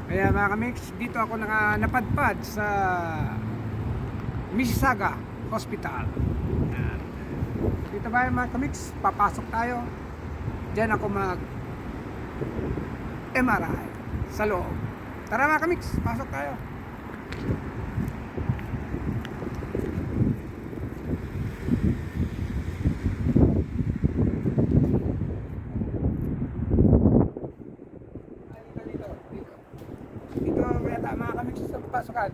Kaya mga kamix, dito ako napadpad sa Mississauga Hospital. Yan. Dito ba mga kamix, papasok tayo. Diyan ako mag MRI sa loob. Tara mga kamix, pasok tayo. Dito yata mga kamix sa pasukan.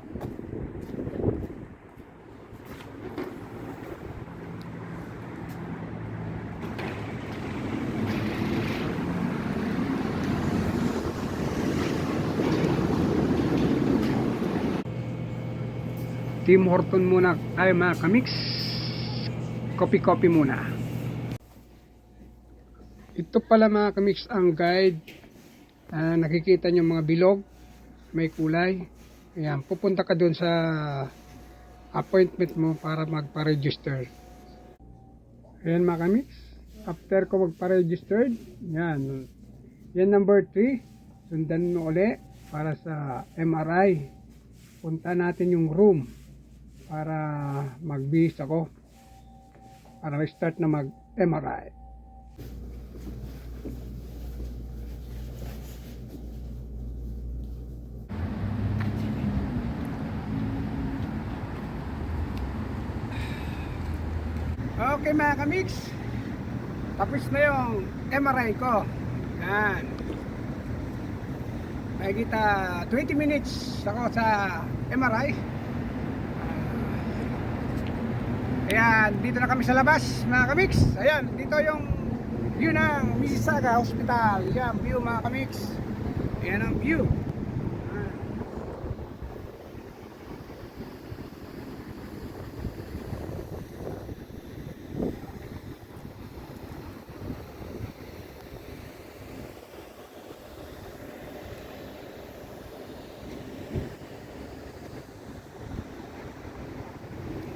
Tim Horton muna tayo mga kamix. Copy muna. Ito pala mga kamix ang guide. Nakikita nyo mga bilog, may kulay. Ayan, pupunta ka dun sa appointment mo para magpa-register. Ayan mga kamix, after ko magpa-registered, yan number 3, sundan mo uli para sa MRI. Punta natin yung room para mag-bihis ako para start na mag-MRI. Okay mga kamix, tapos na yung MRI ko. Yan, nakikita 20 minutes ako sa MRI. Ayan, dito na kami sa labas mga kamix. Ayan, dito yung view ng Mississauga Hospital. Ayan, view mga kamix. Ayan ang view.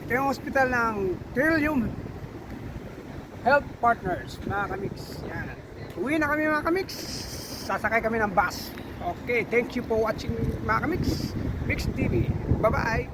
Ito yung hospital ng Trillium Health Partners mga kamix. Yan. Uwi na kami mga kamix. Sasakay kami ng bus. Okay, thank you for watching mga kamix. Mix TV. Bye bye.